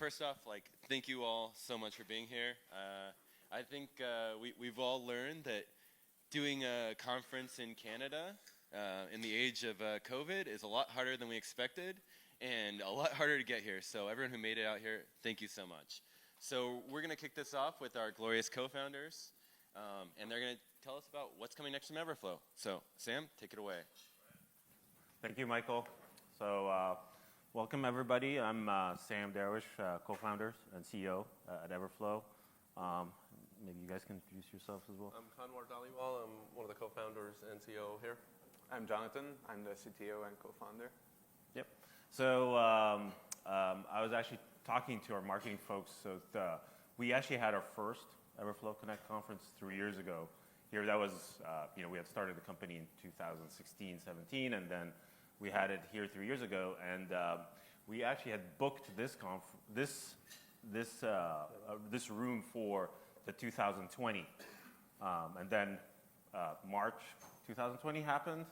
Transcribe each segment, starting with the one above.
first off, thank you all so much for being here. I think we've all learned that doing a conference in Canada in the age of COVID is a lot harder than we expected and a lot harder to get here. So everyone who made it out here, thank you so much. So we're going to kick this off with our glorious co-founders, and they're going to tell us about what's coming next from Everflow. So Sam, take it away. Thank you, Michael. So welcome, everybody. I'm Sam Darawish, co-founder and CEO at Everflow. Maybe you guys can introduce yourselves as well. I'm Kanwar Dhaliwal. I'm one of the co-founders and CEO here. I'm Jonathan. I'm the CTO and co-founder. Yep. So I was actually talking to our marketing folks. So we actually had our first Everflow Connect conference 3 years ago. Here, that was, we had started the company in 2016, 17, and then we had it here 3 years ago. And we actually had booked this room for the 2020. And then March 2020 happened,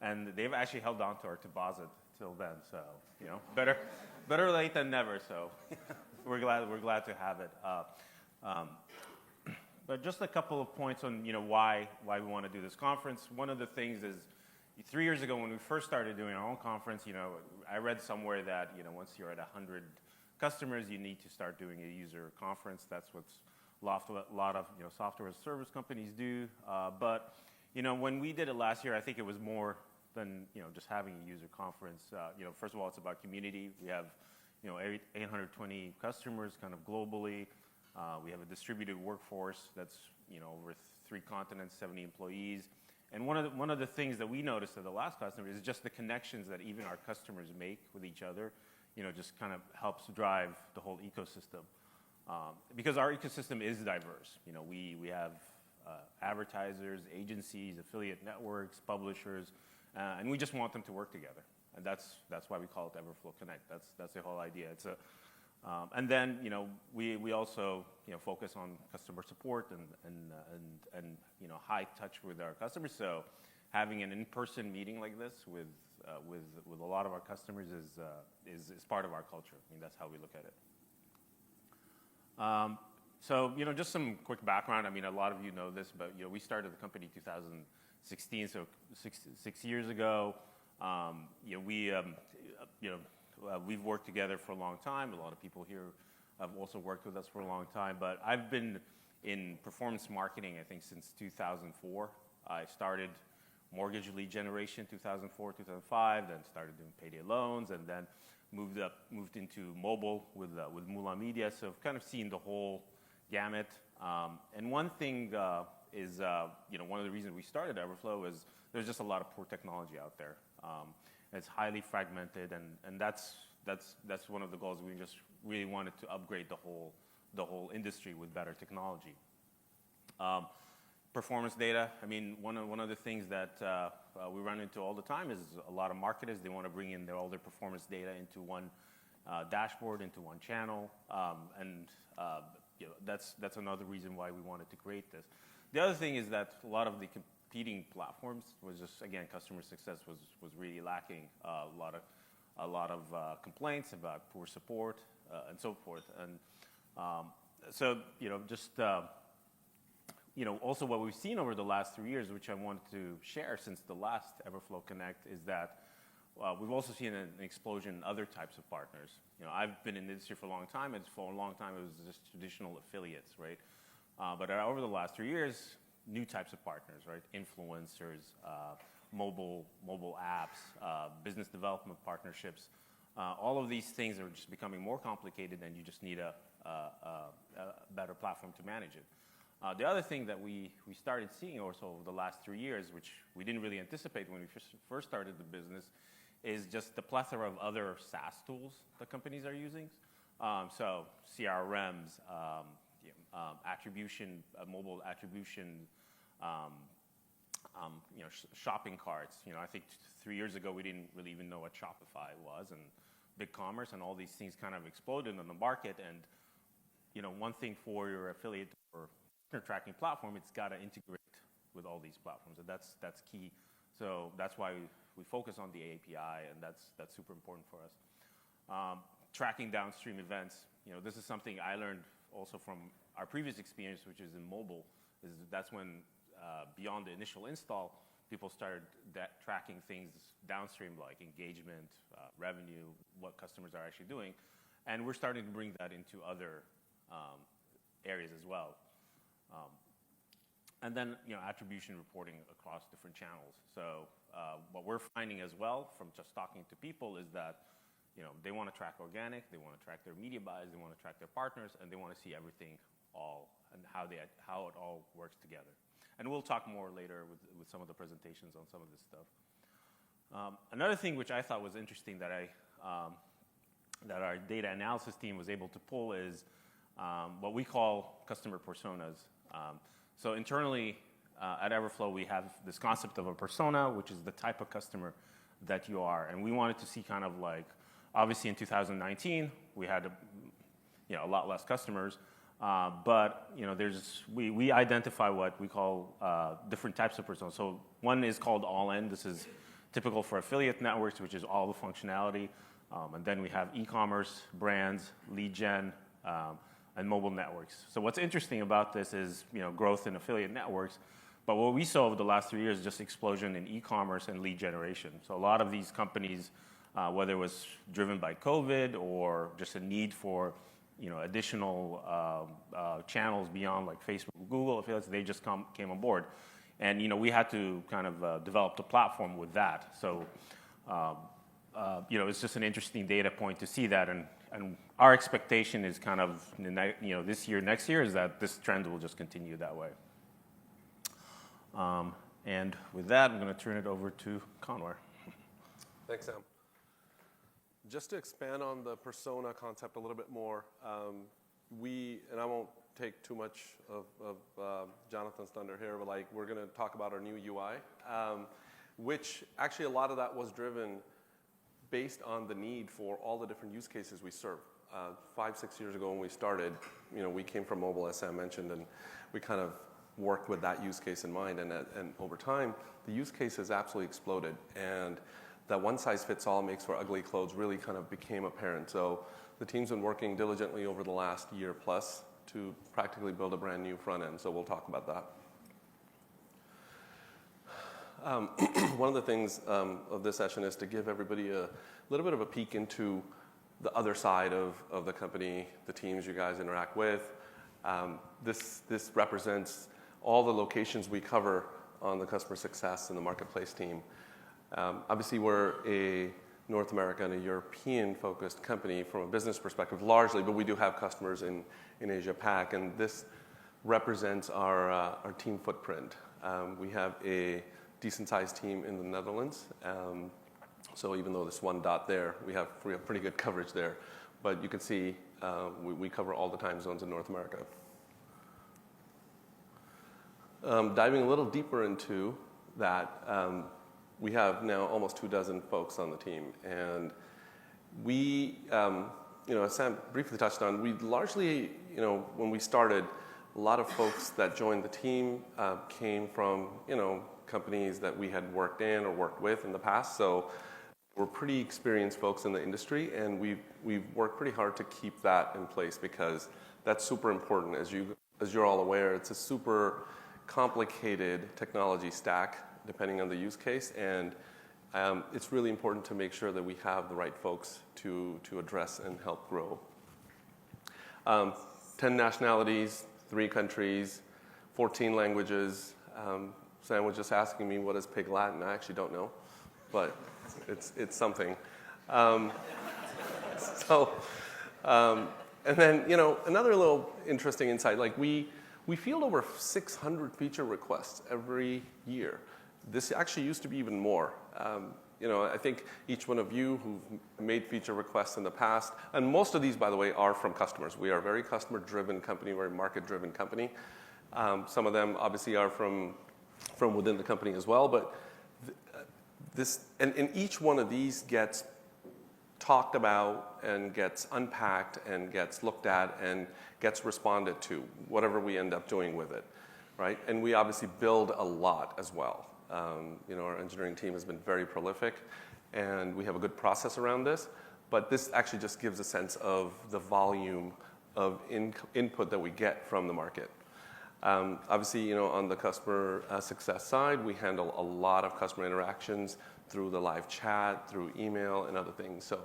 and they've actually held on to our deposit till then. So, better late than never. So we're glad to have it. But just a couple of points on why we want to do this conference. One of the things is 3 years ago when we first started doing our own conference, I read somewhere that once you're at 100 customers, you need to start doing a user conference. That's what a lot of software as service companies do. But when we did it last year, I think it was more than just having a user conference. First of all, it's about community. We have 820 customers kind of globally. We have a distributed workforce that's over 3 continents, 70 employees. And one of the things that we noticed at the last customer is just the connections that even our customers make with each other, just kind of helps drive the whole ecosystem. Because our ecosystem is diverse. We have advertisers, agencies, affiliate networks, publishers, and we just want them to work together. And that's why we call it Everflow Connect. That's the whole idea. It's and then we also focus on customer support and high touch with our customers. So having an in-person meeting like this with a lot of our customers is part of our culture. I mean, that's how we look at it. So just some quick background. I mean, a lot of you know this, but we started the company in 2016, so six years ago. We've worked together for a long time. A lot of people here have also worked with us for a long time. But I've been in performance marketing, I think, since 2004. I started mortgage lead generation 2004, 2005, then started doing payday loans, and then moved into mobile with Moolah Media. So I've kind of seen the whole gamut. And one thing is, one of the reasons we started Everflow is there's just a lot of poor technology out there. It's highly fragmented, and that's one of the goals. We just really wanted to upgrade the whole industry with better technology. Performance data. I mean, one of the things that we run into all the time is a lot of marketers. They want to bring in all their performance data into one dashboard, into one channel, and that's another reason why we wanted to create this. The other thing is that a lot of the competing platforms was just, again, customer success was really lacking. A lot of complaints about poor support and so forth. And so also what we've seen over the last 3 years, which I wanted to share since the last Everflow Connect, is that we've also seen an explosion in other types of partners. I've been in the industry for a long time, and for a long time it was just traditional affiliates, right? But over the last 3 years, new types of partners, right? Influencers, mobile apps, business development partnerships. All of these things are just becoming more complicated, and you just need a better platform to manage it. The other thing that we started seeing also over the last 3 years, which we didn't really anticipate when we first started the business, is just the plethora of other SaaS tools that companies are using. So CRMs, attribution, mobile attribution, shopping carts. I think 3 years ago we didn't really even know what Shopify was, and BigCommerce, and all these things kind of exploded on the market. And one thing for your affiliate or tracking platform, it's got to integrate with all these platforms, and that's key. So that's why we focus on the API, and that's super important for us. tracking downstream events. This is something I learned also from our previous experience, which is in mobile. That's when, beyond the initial install, people started tracking things downstream like engagement, revenue, what customers are actually doing. And we're starting to bring that into other areas as well. And then, attribution reporting across different channels. So what we're finding as well from just talking to people is that, they want to track organic, they want to track their media buys, they want to track their partners, and they want to see everything all and how it all works together. And we'll talk more later with some of the presentations on some of this stuff. Another thing which I thought was interesting that that our data analysis team was able to pull is what we call customer personas. So internally at Everflow, we have this concept of a persona, which is the type of customer that you are. And we wanted to see kind of like, obviously in 2019, we had a lot less customers. But we identify what we call different types of personas. So one is called all-in. This is typical for affiliate networks, which is all the functionality. And then we have e-commerce, brands, lead gen, and mobile networks. So what's interesting about this is growth in affiliate networks. But what we saw over the last 3 years is just explosion in e-commerce and lead generation. So a lot of these companies, whether it was driven by COVID or just a need for additional channels beyond like Facebook, Google affiliates, they just came on board. And, we had to kind of develop the platform with that. So, it's just an interesting data point to see that. And our expectation is kind of, this year, next year, is that this trend will just continue that way. And with that, I'm going to turn it over to Kanwar. Thanks, Sam. Just to expand on the persona concept a little bit more, and I won't take too much of Jonathan's thunder here, but we're going to talk about our new UI, which actually a lot of that was driven based on the need for all the different use cases we serve. 5-6 years ago when we started, we came from mobile, as Sam mentioned, and we kind of worked with that use case in mind. And over time, the use case has absolutely exploded. And that one-size-fits-all makes for ugly clothes really kind of became apparent. So the team's been working diligently over the last year plus to practically build a brand new front end. So we'll talk about that. One of the things of this session is to give everybody a little bit of a peek into the other side of the company, the teams you guys interact with. This represents all the locations we cover on the customer success and the marketplace team. Obviously, we're a North America and a European-focused company from a business perspective, largely, but we do have customers in Asia Pac, and this represents our team footprint. We have a decent-sized team in the Netherlands, so even though there's one dot there, we have pretty good coverage there. But you can see we cover all the time zones in North America. Diving a little deeper into that, we have now almost 24 folks on the team. And we, as Sam briefly touched on, we largely, when we started, a lot of folks that joined the team came from, companies that we had worked in or worked with in the past. So we're pretty experienced folks in the industry, and we've worked pretty hard to keep that in place because that's super important. As you're all aware, it's a super complicated technology stack depending on the use case, and it's really important to make sure that we have the right folks to address and help grow. 10 nationalities, 3 countries, 14 languages. Sam was just asking me what is Pig Latin. I actually don't know, but it's something. And then another little interesting insight, we field over 600 feature requests every year. This actually used to be even more. I think each one of you who've made feature requests in the past, and most of these, by the way, are from customers. We are a very customer-driven company, very market-driven company. Some of them obviously are from within the company as well, but and each one of these gets talked about and gets unpacked and gets looked at and gets responded to, whatever we end up doing with it, right? And we obviously build a lot as well. Our engineering team has been very prolific, and we have a good process around this. But this actually just gives a sense of the volume of input that we get from the market. Obviously, on the customer success side, we handle a lot of customer interactions through the live chat, through email, and other things. So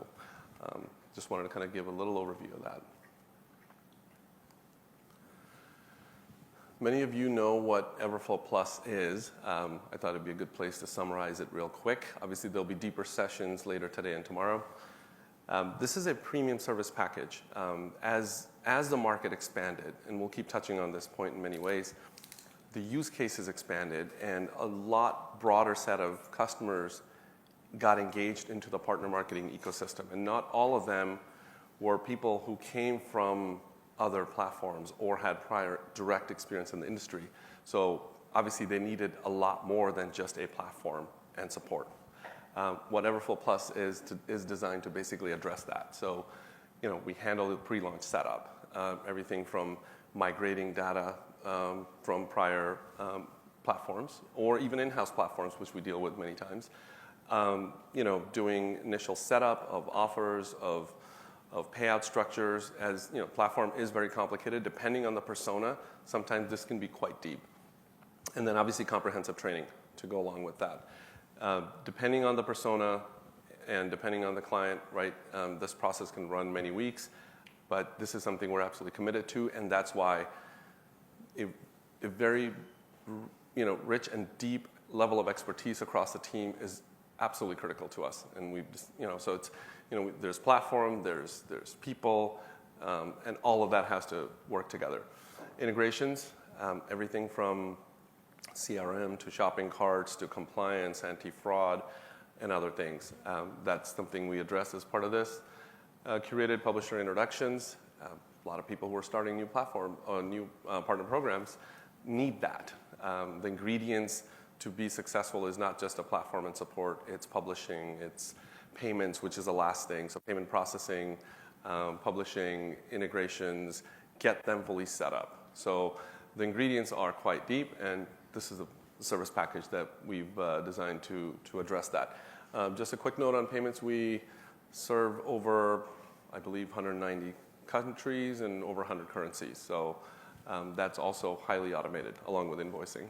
just wanted to kind of give a little overview of that. Many of you know what Everflow Plus is. I thought it'd be a good place to summarize it real quick. Obviously, there'll be deeper sessions later today and tomorrow. This is a premium service package. As the market expanded, and we'll keep touching on this point in many ways, the use cases expanded, and a lot broader set of customers got engaged into the partner marketing ecosystem. And not all of them were people who came from other platforms or had prior direct experience in the industry. So obviously, they needed a lot more than just a platform and support. What Everflow Plus is designed to basically address that. So, we handle the pre-launch setup, everything from migrating data from prior platforms or even in-house platforms, which we deal with many times. Doing initial setup of offers, of payout structures. As platform is very complicated. Depending on the persona, sometimes this can be quite deep. And then obviously comprehensive training to go along with that. Depending on the persona and depending on the client, right, this process can run many weeks, but this is something we're absolutely committed to, and that's why a very rich and deep level of expertise across the team is absolutely critical to us. And we just, so it's, there's platform, there's people, and all of that has to work together. Integrations, everything from CRM to shopping carts to compliance, anti-fraud, and other things. That's something we address as part of this. Curated publisher introductions. A lot of people who are starting new partner programs need that. The ingredients to be successful is not just a platform and support. It's publishing, it's payments, which is the last thing. So payment processing, publishing, integrations, get them fully set up. So the ingredients are quite deep, and this is a service package that we've designed to address that. Just a quick note on payments. We serve over, I believe, 190 countries and over 100 currencies. So that's also highly automated, along with invoicing.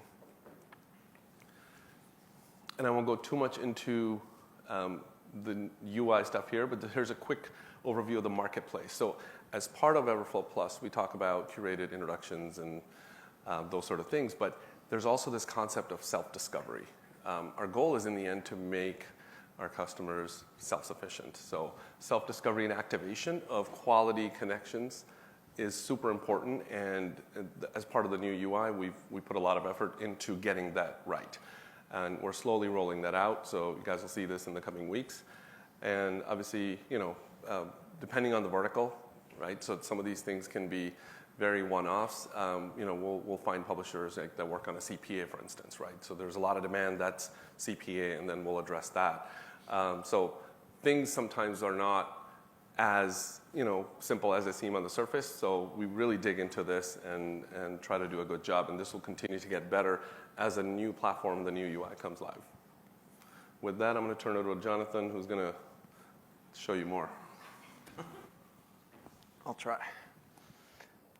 And I won't go too much into the UI stuff here, but here's a quick overview of the marketplace. So as part of Everflow Plus, we talk about curated introductions and those sort of things, but there's also this concept of self-discovery. Our goal is in the end to make our customers self-sufficient. So self-discovery and activation of quality connections is super important, and as part of the new UI, we put a lot of effort into getting that right. And we're slowly rolling that out, so you guys will see this in the coming weeks. And obviously, depending on the vertical, right? So some of these things can be very one-offs. We'll find publishers that work on a CPA, for instance, right? So there's a lot of demand that's CPA, and then we'll address that. So things sometimes are not as simple as they seem on the surface. So we really dig into this and try to do a good job, and this will continue to get better as a new platform, the new UI comes live. With that, I'm going to turn it over to Jonathan, who's going to show you more. I'll try.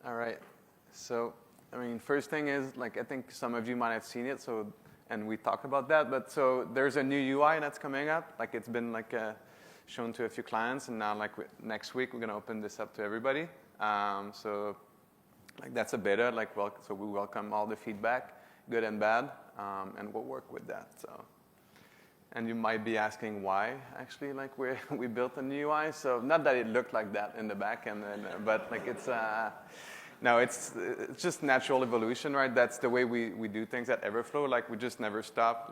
All right. So, first thing is, I think some of you might have seen it, and we talked about that, but so there's a new UI that's coming up. It's been shown to a few clients, and now next week we're going to open this up to everybody. So that's a beta, so we welcome all the feedback, good and bad, and we'll work with that. So, and you might be asking why actually we built a new UI. So not that it looked like that in the back end, but it's no, it's just natural evolution, right? That's the way we do things at Everflow. We just never stop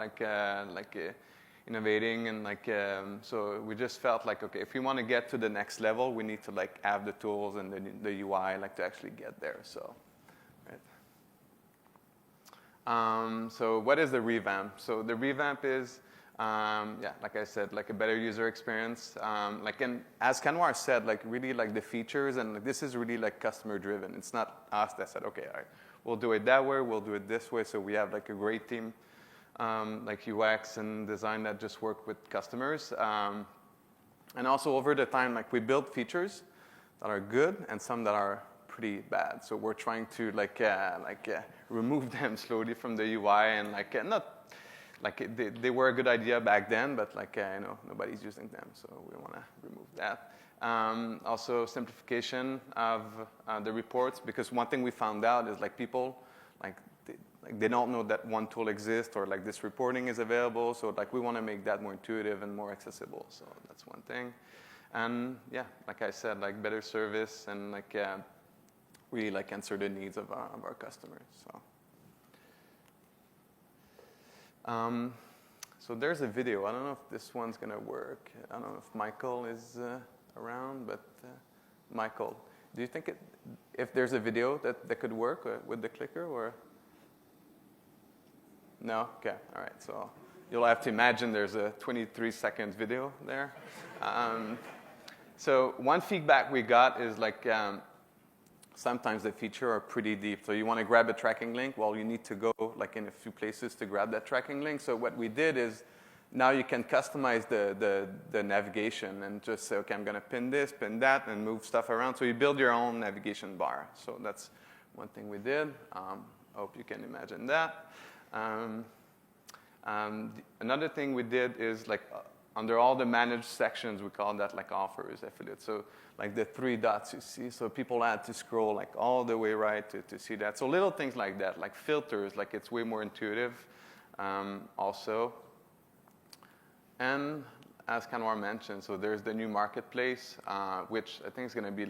innovating, and so we just felt okay, if we want to get to the next level, we need to have the tools and the UI to actually get there. So, right. So what is the revamp? So the revamp is, like I said, a better user experience. And as Kanwar said, really the features, and this is really customer driven. It's not us that said, okay, all right, we'll do it that way, we'll do it this way. So we have a great team, UX and design that just work with customers. And also over the time, like we build features that are good and some that are pretty bad. So we're trying to remove them slowly from the UI and not like they were a good idea back then, but nobody's using them, so we want to remove that. Also simplification of the reports, because one thing we found out is like people they don't know that one tool exists or like this reporting is available. So like we want to make that more intuitive and more accessible. So that's one thing. And yeah, like I said, like better service and really like answer the needs of our customers. So there's a video. I don't know if this one's gonna work. I don't know if Michael is around, but Michael, do you think if there's a video that could work with the clicker or? No? Okay, all right. So you'll have to imagine there's a 23-second video there. So one feedback we got is sometimes the features are pretty deep. So you want to grab a tracking link. Well, you need to go in a few places to grab that tracking link. So what we did is now you can customize the navigation and just say, okay, I'm going to pin this, pin that, and move stuff around. So you build your own navigation bar. So that's one thing we did. I hope you can imagine that. Another thing we did is under all the managed sections, we call that offers, affiliates. So the 3 dots you see, so people had to scroll all the way right to see that. So little things like that, like filters, it's way more intuitive also. And as Kanwar mentioned, so there's the new marketplace, which I think is going to be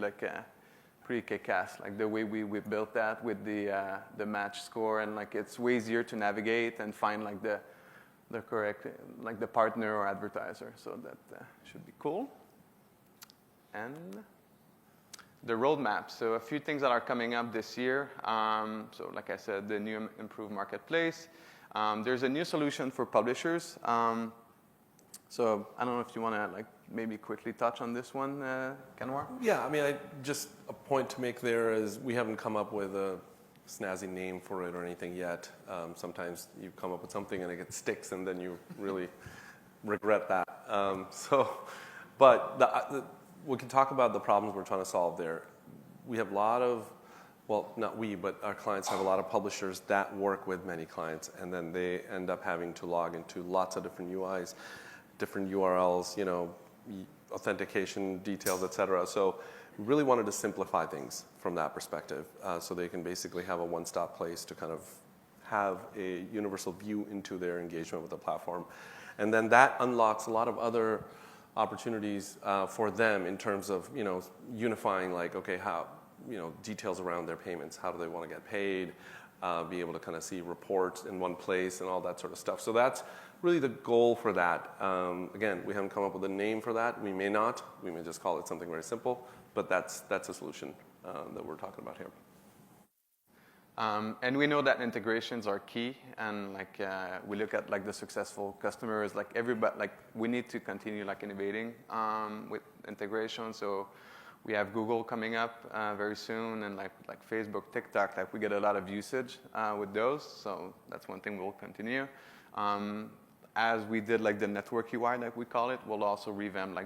pretty kick-ass, the way we built that with the match score, and it's way easier to navigate and find the correct the partner or advertiser. So that should be cool. And the roadmap. So a few things that are coming up this year. So like I said, the new improved marketplace. There's a new solution for publishers. So I don't know if you want to maybe quickly touch on this one, Kanwar? Yeah, I mean, just a point to make there is we haven't come up with a snazzy name for it or anything yet. Sometimes you come up with something and it sticks and then you really regret that. But we can talk about the problems we're trying to solve there. We have a lot of, well, not we, but our clients have a lot of publishers that work with many clients, and then they end up having to log into lots of different UIs, different URLs, authentication details, et cetera. So we really wanted to simplify things from that perspective, so they can basically have a one-stop place to kind of have a universal view into their engagement with the platform. And then that unlocks a lot of other opportunities for them in terms of unifying how details around their payments, how do they want to get paid, be able to kind of see reports in one place and all that sort of stuff. So that's really the goal for that. Again, we haven't come up with a name for that. We may not. We may just call it something very simple. But that's a solution that we're talking about here. And we know that integrations are key, and we look at the successful customers, everybody, we need to continue innovating with integration. So we have Google coming up very soon, and Facebook, TikTok, we get a lot of usage with those. So that's one thing we'll continue. As we did the network UI, we call it, we'll also revamp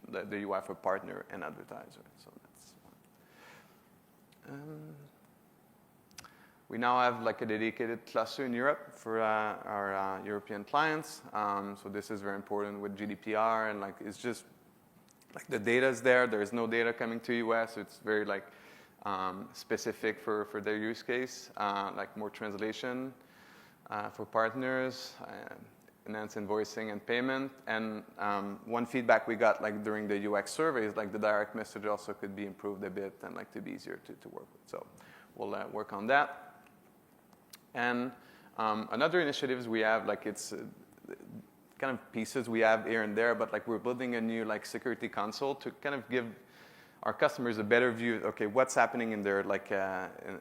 the UI for partner and advertiser. So that's one. We now have a dedicated cluster in Europe for our European clients. So this is very important with GDPR, and it's just the data is there. There is no data coming to US. So it's very specific for their use case, more translation for partners. Enhanced invoicing and payment. And one feedback we got during the UX survey is the direct message also could be improved a bit and to be easier to work with. So we'll work on that. And another initiatives we have, it's kind of pieces we have here and there, but we're building a new security console to kind of give our customers a better view. Okay, what's happening in their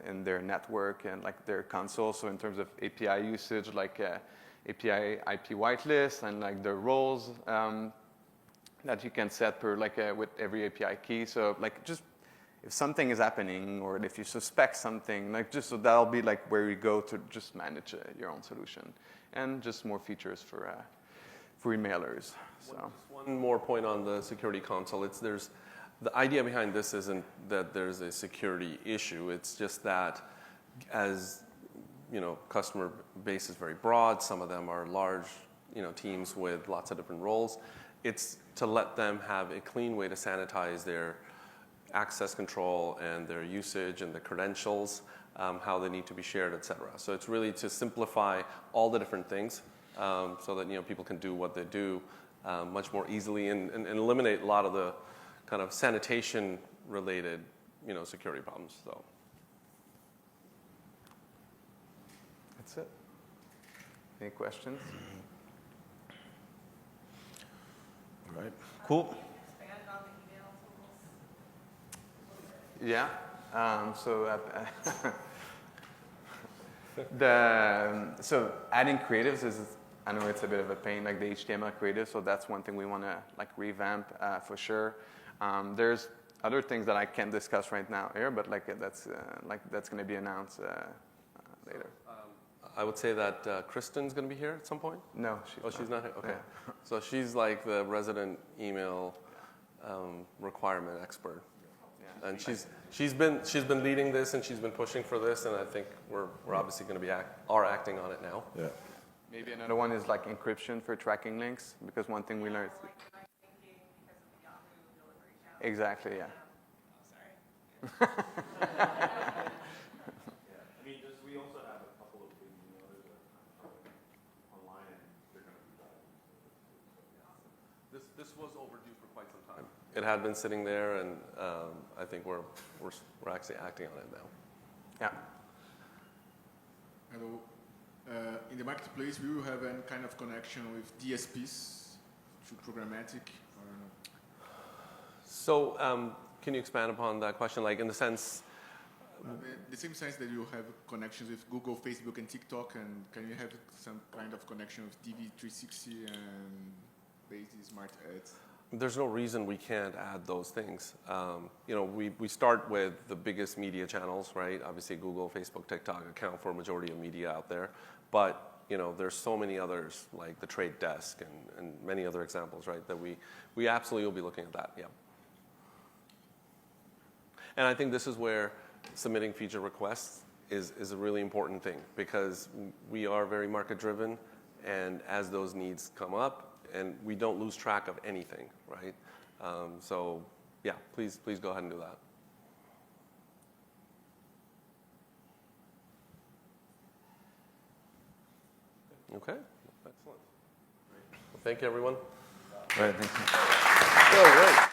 in their network and their console. So in terms of API usage, API IP whitelist and the roles that you can set per with every API key. So just if something is happening or if you suspect something, just so that'll be where you go to just manage your own solution, and just more features free mailers. So. Just one more point on the security console. The idea behind this isn't that there's a security issue. It's just that as customer base is very broad. Some of them are large teams with lots of different roles. It's to let them have a clean way to sanitize their access control and their usage and the credentials, how they need to be shared, et cetera. So it's really to simplify all the different things so that people can do what they do much more easily and eliminate a lot of the kind of sanitation related security problems. So that's it. Any questions? All right. Cool. Expand on the email tools. Yeah. So adding creatives is, I know it's a bit of a pain, like the HTML creative. So that's one thing we want to revamp for sure. There's other things that I can't discuss right now here, but that's going to be announced later. I would say that Kristen's going to be here at some point. No, she's not here. Okay, Yeah. so she's like the resident email requirement expert. Yeah. And she's been leading this and she's been pushing for this, and I think we're obviously going to be acting on it now. Yeah. Maybe another one is encryption for tracking links, because one thing we learned. Thinking because of the Yahoo delivery channel. Exactly, yeah. Oh, sorry. We also have a couple of big emailers that are online, and they're going to be driving. This was overdue for quite some time. It had been sitting there, and I think we're actually acting on it now. Yeah. Hello. In the marketplace, we will have any kind of connection with DSPs through programmatic or no? So can you expand upon that question, like in the sense? The same sense that you have connections with Google, Facebook, and TikTok, and can you have some kind of connection with DV360 and Blais Smart Ads? There's no reason we can't add those things. We start with the biggest media channels, right? Obviously, Google, Facebook, TikTok account for a majority of media out there. But there's so many others, like the Trade Desk and many other examples, right? That we absolutely will be looking at that. Yeah. And I think this is where submitting feature requests is a really important thing, because we are very market driven, and as those needs come up, and we don't lose track of anything, right? So yeah, please go ahead and do that. Okay, excellent. Well, thank you, everyone. All right, thank you. Oh, great.